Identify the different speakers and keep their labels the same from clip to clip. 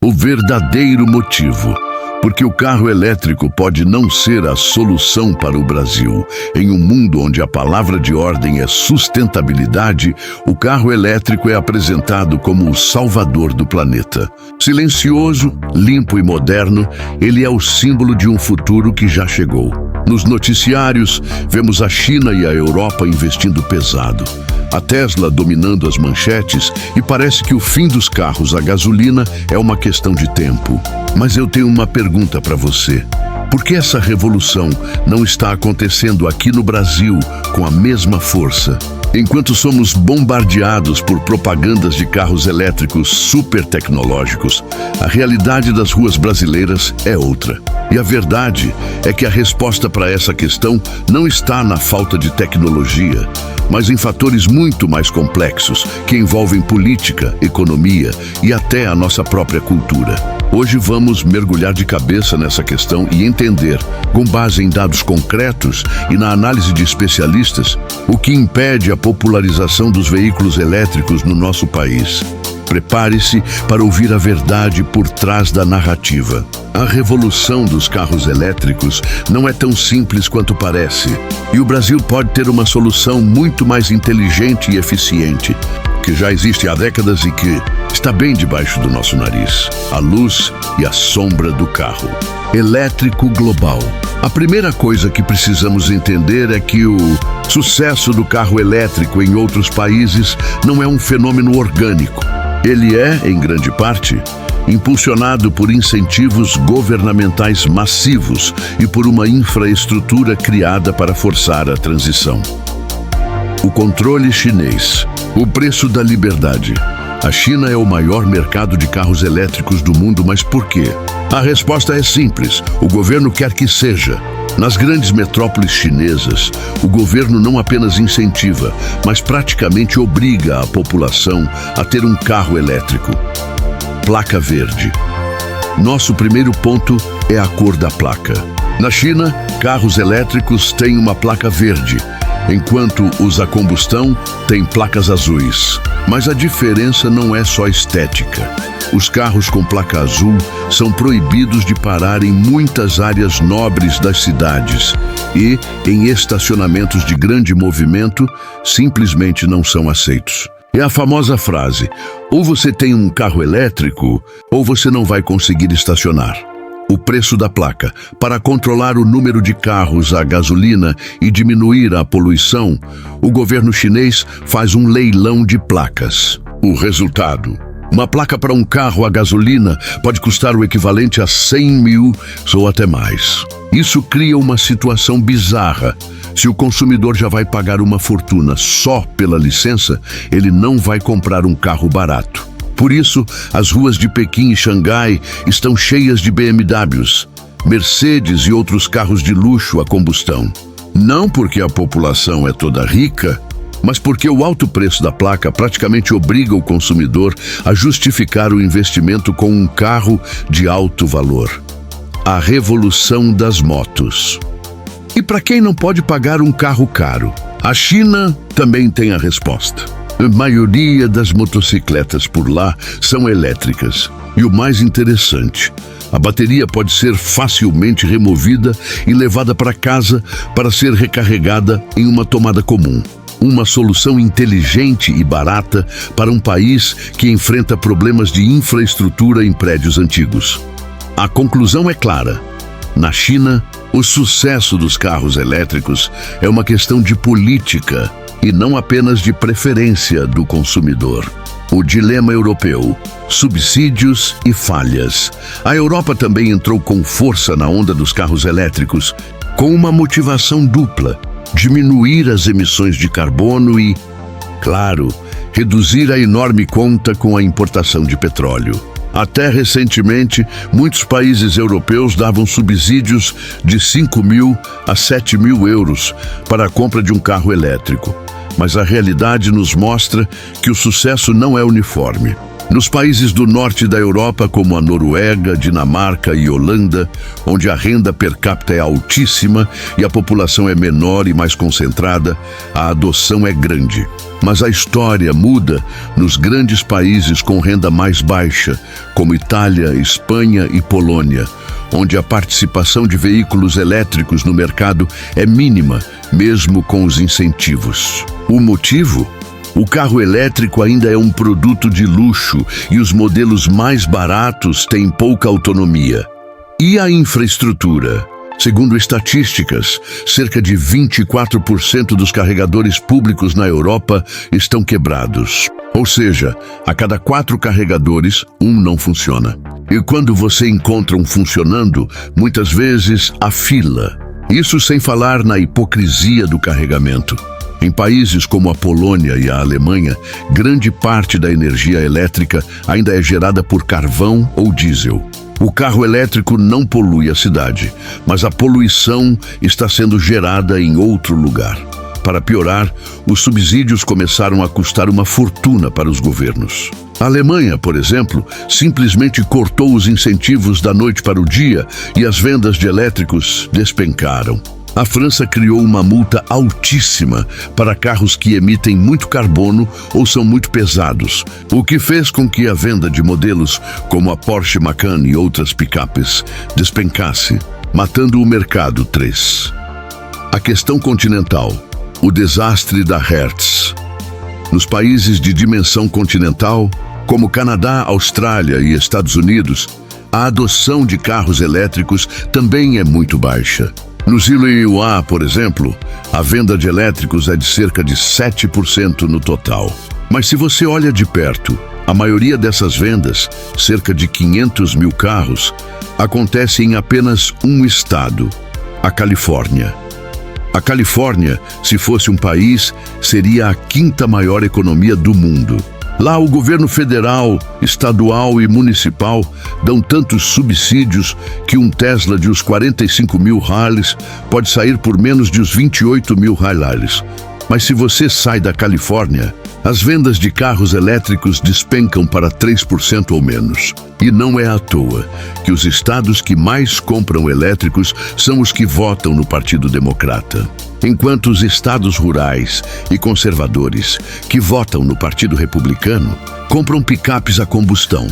Speaker 1: o verdadeiro motivo. Porque o carro elétrico pode não ser a solução para o Brasil. Em um mundo onde a palavra de ordem é sustentabilidade, o carro elétrico é apresentado como o salvador do planeta. Silencioso, limpo e moderno, ele é o símbolo de um futuro que já chegou. Nos noticiários, vemos a China e a Europa investindo pesado. A Tesla dominando as manchetes e parece que o fim dos carros a gasolina é uma questão de tempo. Mas eu tenho uma pergunta para você. Por que essa revolução não está acontecendo aqui no Brasil com a mesma força? Enquanto somos bombardeados por propagandas de carros elétricos super tecnológicos, a realidade das ruas brasileiras é outra. E a verdade é que a resposta para essa questão não está na falta de tecnologia, mas em fatores muito mais complexos que envolvem política, economia e até a nossa própria cultura. Hoje vamos mergulhar de cabeça nessa questão e entender, com base em dados concretos e na análise de especialistas, o que impede a popularização dos veículos elétricos no nosso país. Prepare-se para ouvir a verdade por trás da narrativa. A revolução dos carros elétricos não é tão simples quanto parece, e o Brasil pode ter uma solução muito mais inteligente e eficiente, que já existe há décadas e que está bem debaixo do nosso nariz: a luz e a sombra do carro. Elétrico global. A primeira coisa que precisamos entender é que o sucesso do carro elétrico em outros países não é um fenômeno orgânico. Ele é, em grande parte, impulsionado por incentivos governamentais massivos e por uma infraestrutura criada para forçar a transição. O controle chinês. O preço da liberdade. A China é o maior mercado de carros elétricos do mundo, mas por quê? A resposta é simples: o governo quer que seja. Nas grandes metrópoles chinesas, o governo não apenas incentiva, mas praticamente obriga a população a ter um carro elétrico. Placa verde. Nosso primeiro ponto é a cor da placa. Na China, carros elétricos têm uma placa verde, enquanto os a combustão têm placas azuis. Mas a diferença não é só estética. Os carros com placa azul são proibidos de parar em muitas áreas nobres das cidades e, em estacionamentos de grande movimento, simplesmente não são aceitos. É a famosa frase: ou você tem um carro elétrico, ou você não vai conseguir estacionar. O preço da placa. Para controlar o número de carros a gasolina e diminuir a poluição, o governo chinês faz um leilão de placas. O resultado: uma placa para um carro a gasolina pode custar o equivalente a 100 mil ou até mais. Isso cria uma situação bizarra. Se o consumidor já vai pagar uma fortuna só pela licença, ele não vai comprar um carro barato. Por isso, as ruas de Pequim e Xangai estão cheias de BMWs, Mercedes e outros carros de luxo a combustão. Não porque a população é toda rica, mas porque o alto preço da placa praticamente obriga o consumidor a justificar o investimento com um carro de alto valor. A revolução das motos. E para quem não pode pagar um carro caro? A China também tem a resposta. A maioria das motocicletas por lá são elétricas. E o mais interessante, a bateria pode ser facilmente removida e levada para casa para ser recarregada em uma tomada comum. Uma solução inteligente e barata para um país que enfrenta problemas de infraestrutura em prédios antigos. A conclusão é clara. Na China, o sucesso dos carros elétricos é uma questão de política e não apenas de preferência do consumidor. O dilema europeu: subsídios e falhas. A Europa também entrou com força na onda dos carros elétricos, com uma motivação dupla: diminuir as emissões de carbono e, claro, reduzir a enorme conta com a importação de petróleo. Até recentemente, muitos países europeus davam subsídios de 5 mil a 7 mil euros para a compra de um carro elétrico. Mas a realidade nos mostra que o sucesso não é uniforme. Nos países do norte da Europa, como a Noruega, Dinamarca e Holanda, onde a renda per capita é altíssima e a população é menor e mais concentrada, a adoção é grande. Mas a história muda nos grandes países com renda mais baixa, como Itália, Espanha e Polônia, onde a participação de veículos elétricos no mercado é mínima, mesmo com os incentivos. O motivo? O carro elétrico ainda é um produto de luxo e os modelos mais baratos têm pouca autonomia. E a infraestrutura? Segundo estatísticas, cerca de 24% dos carregadores públicos na Europa estão quebrados. Ou seja, a cada 4 carregadores, um não funciona. E quando você encontra um funcionando, muitas vezes há fila. Isso sem falar na hipocrisia do carregamento. Em países como a Polônia e a Alemanha, grande parte da energia elétrica ainda é gerada por carvão ou diesel. O carro elétrico não polui a cidade, mas a poluição está sendo gerada em outro lugar. Para piorar, os subsídios começaram a custar uma fortuna para os governos. A Alemanha, por exemplo, simplesmente cortou os incentivos da noite para o dia e as vendas de elétricos despencaram. A França criou uma multa altíssima para carros que emitem muito carbono ou são muito pesados, o que fez com que a venda de modelos como a Porsche Macan e outras picapes despencasse, matando o mercado 3. A questão continental, o desastre da Hertz. Nos países de dimensão continental, como Canadá, Austrália e Estados Unidos, a adoção de carros elétricos também é muito baixa. No Zilui-Ua, por exemplo, a venda de elétricos é de cerca de 7% no total. Mas se você olha de perto, a maioria dessas vendas, cerca de 500 mil carros, acontece em apenas um estado, a Califórnia. A Califórnia, se fosse um país, seria a 5ª maior economia do mundo. Lá o governo federal, estadual e municipal dão tantos subsídios que um Tesla de uns 45 mil Harleys pode sair por menos de uns 28 mil Harleys. Mas se você sai da Califórnia, as vendas de carros elétricos despencam para 3% ou menos. E não é à toa que os estados que mais compram elétricos são os que votam no Partido Democrata. Enquanto os estados rurais e conservadores, que votam no Partido Republicano, compram picapes a combustão.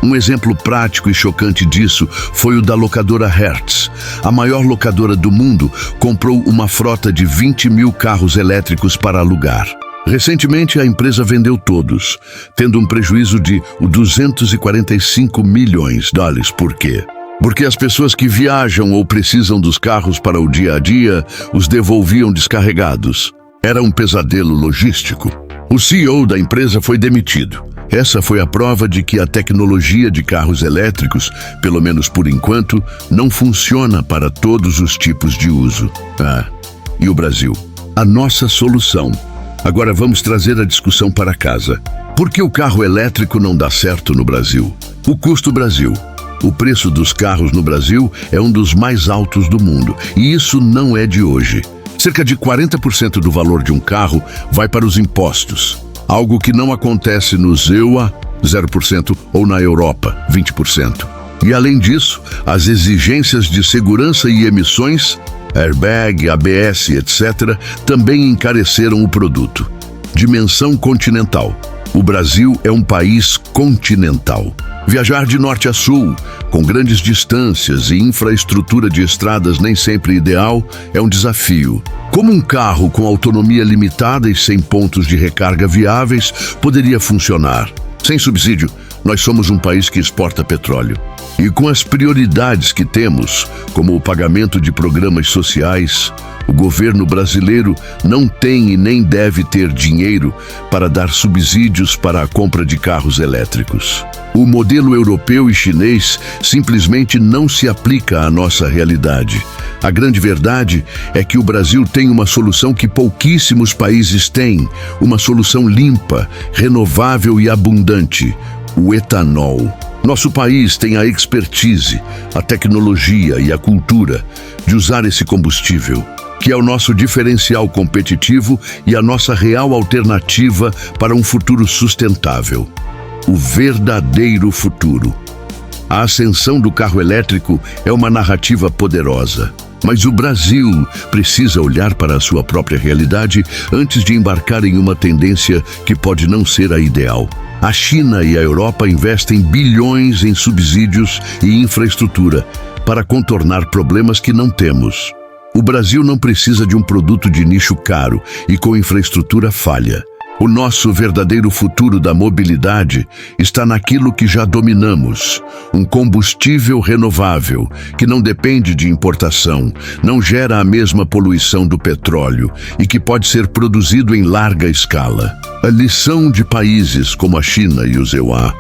Speaker 1: Um exemplo prático e chocante disso foi o da locadora Hertz. A maior locadora do mundo comprou uma frota de 20 mil carros elétricos para alugar. Recentemente, a empresa vendeu todos, tendo um prejuízo de 245 milhões de dólares. Por quê? Porque as pessoas que viajam ou precisam dos carros para o dia a dia os devolviam descarregados. Era um pesadelo logístico. O CEO da empresa foi demitido. Essa foi a prova de que a tecnologia de carros elétricos, pelo menos por enquanto, não funciona para todos os tipos de uso. E o Brasil? A nossa solução. Agora vamos trazer a discussão para casa. Por que o carro elétrico não dá certo no Brasil? O custo Brasil. O preço dos carros no Brasil é um dos mais altos do mundo, e isso não é de hoje. Cerca de 40% do valor de um carro vai para os impostos, algo que não acontece no EUA, 0%, ou na Europa, 20%. E além disso, as exigências de segurança e emissões, airbag, ABS, etc., também encareceram o produto. Dimensão continental. O Brasil é um país continental. Viajar de norte a sul, com grandes distâncias e infraestrutura de estradas nem sempre ideal, é um desafio. Como um carro com autonomia limitada e sem pontos de recarga viáveis poderia funcionar? Sem subsídio, nós somos um país que exporta petróleo. E com as prioridades que temos, como o pagamento de programas sociais, o governo brasileiro não tem e nem deve ter dinheiro para dar subsídios para a compra de carros elétricos. O modelo europeu e chinês simplesmente não se aplica à nossa realidade. A grande verdade é que o Brasil tem uma solução que pouquíssimos países têm, uma solução limpa, renovável e abundante: o etanol. Nosso país tem a expertise, a tecnologia e a cultura de usar esse combustível, que é o nosso diferencial competitivo e a nossa real alternativa para um futuro sustentável. o verdadeiro futuro. A ascensão do carro elétrico é uma narrativa poderosa, mas o Brasil precisa olhar para a sua própria realidade antes de embarcar em uma tendência que pode não ser a ideal. A China e a Europa investem bilhões em subsídios e infraestrutura para contornar problemas que não temos. O Brasil não precisa de um produto de nicho caro e com infraestrutura falha. O nosso verdadeiro futuro da mobilidade está naquilo que já dominamos. Um combustível renovável, que não depende de importação, não gera a mesma poluição do petróleo e que pode ser produzido em larga escala. A lição de países como a China e os EUA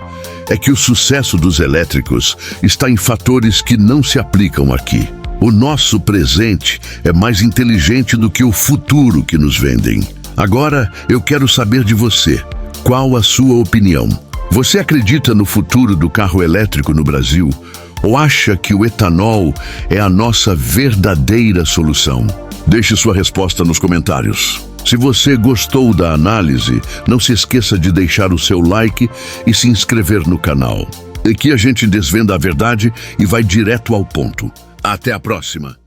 Speaker 1: é que o sucesso dos elétricos está em fatores que não se aplicam aqui. O nosso presente é mais inteligente do que o futuro que nos vendem. Agora, eu quero saber de você. Qual a sua opinião? Você acredita no futuro do carro elétrico no Brasil? Ou acha que o etanol é a nossa verdadeira solução? Deixe sua resposta nos comentários. Se você gostou da análise, não se esqueça de deixar o seu like e se inscrever no canal. Aqui a gente desvenda a verdade e vai direto ao ponto. Até a próxima!